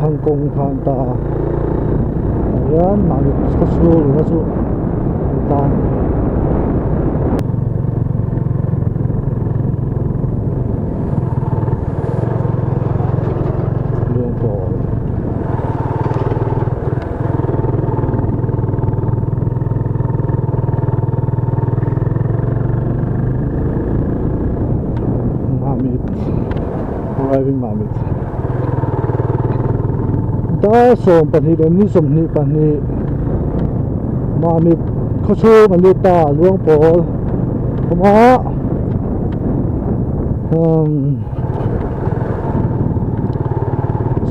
thằng công phan ta yan mà có số rồi nó số tan luôn bỏ mamit driving mamit da som pani dem ni som ni pani mamit kho chu man ta luang pol koma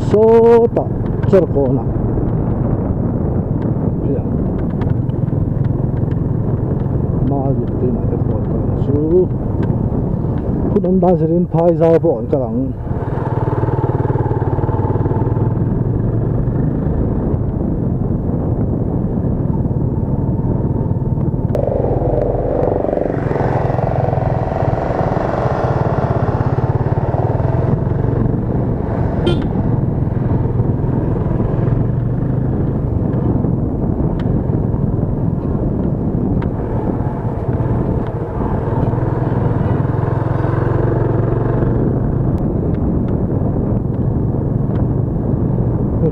so ta cerkona ya ma yutti na te pol ta su kunam da serin phai za bo ka lang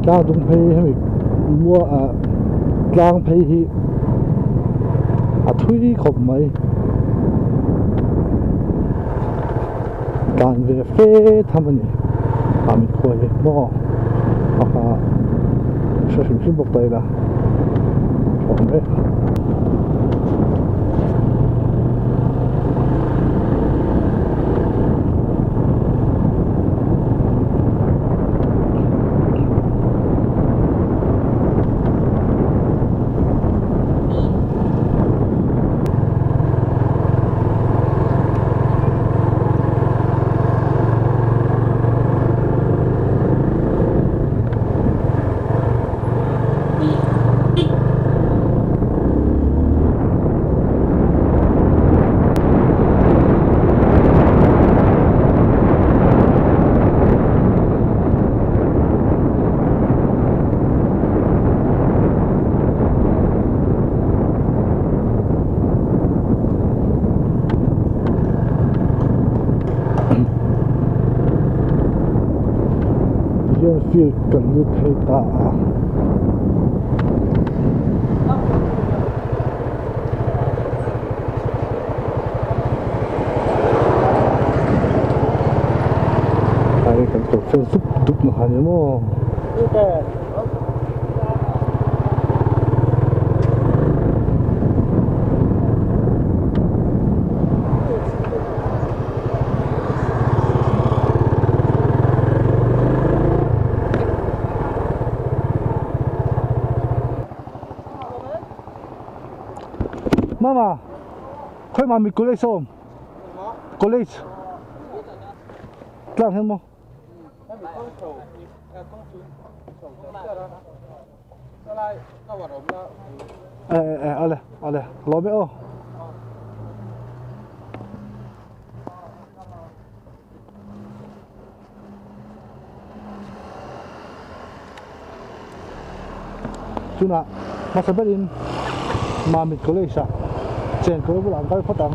ta dung phê hay mua lang phê hi thui khop mai kan ve phê thamani ami khoi mo aha shashim bok tai la khom feel kan lut hay ta ai kan to fe sup dup no han mo Mama, khơi mà mình college không? College. Làm thêm không? Ale, lo mẹ ô. Chuna, masaberin, mami college à? Trên có một làm cái phát tăng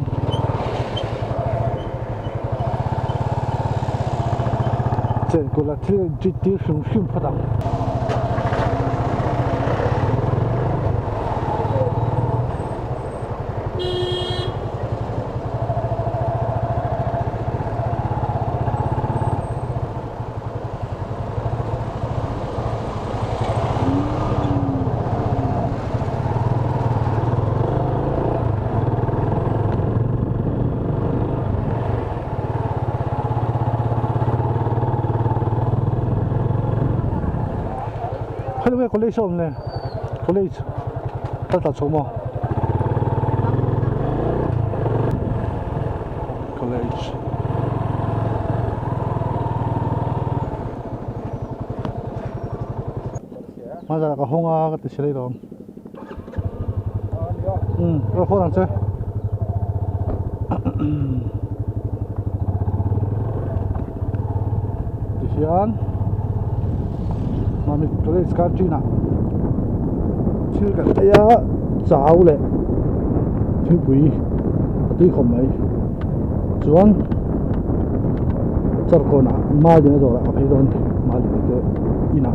trên có là thiên chỉ tiêu sung sung phát tăng 왜 college 없네. college 다 줘모. college. 맞아, 아까 홍아 같은 시래로. 그거 호랑새. Yan mà mình có thể scan chi nào chứ cái này á giáo lệ thì quý tí không mấy chuan char ko na mal din rồi a phei don the mal din te ina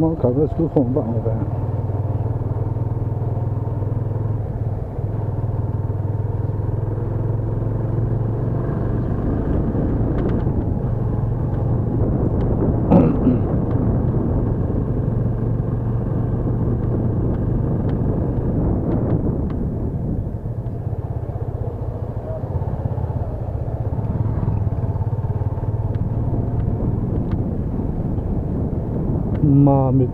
mà cả cái số phòng bạn về mà mít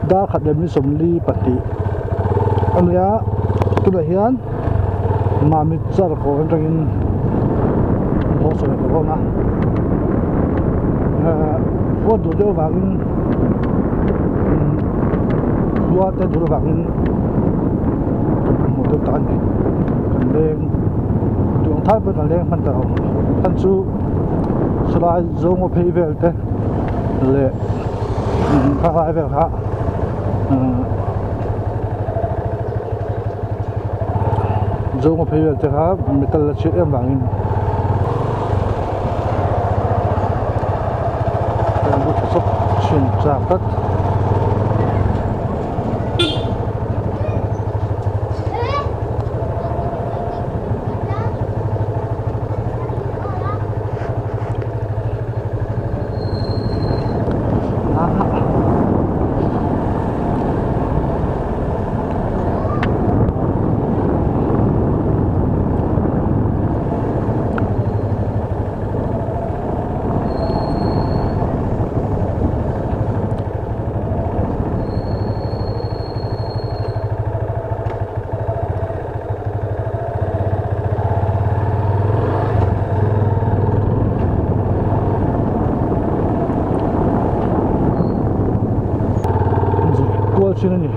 đã khát đem đi sum li pati anh ya tu là hiền mà mình chở cô anh trong hồ sơ của cô na cô đủ điều vàng lúa tên đủ vàng một đôi tán cần đen đường thái bên là đen phân tàu phân su slide giống một phi về thế lệ khác lại về khác giống một phi về thế khác mình ta là chuyện em vàng em có thể sắp chuyển ra tất chuyện này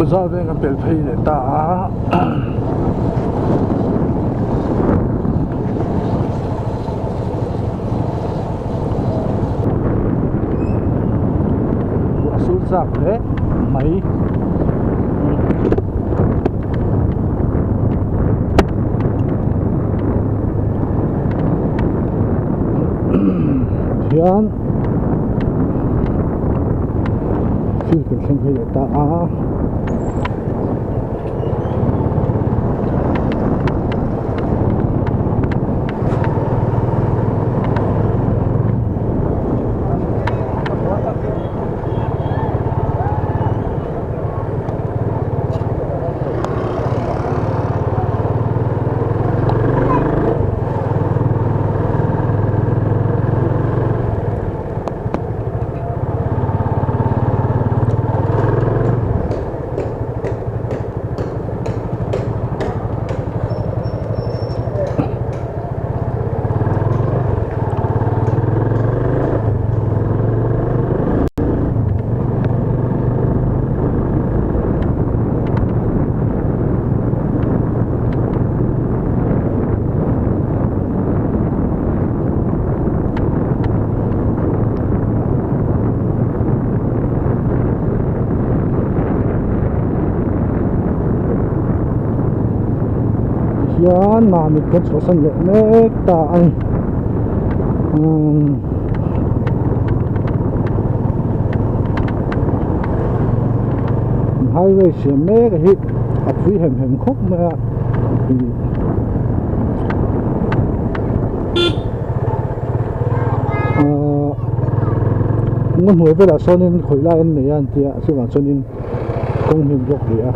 bazaar ven kan pel phei le ta asul sak le mai hian fil kan thleng phei le ta hian ma mit kan chosan le mek ta ai highway siam mek hi a phui hem khop ma ngon hoi vela sonin khoila en ne yan tia suwa sonin kong him jok ri a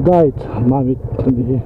guide mamit ni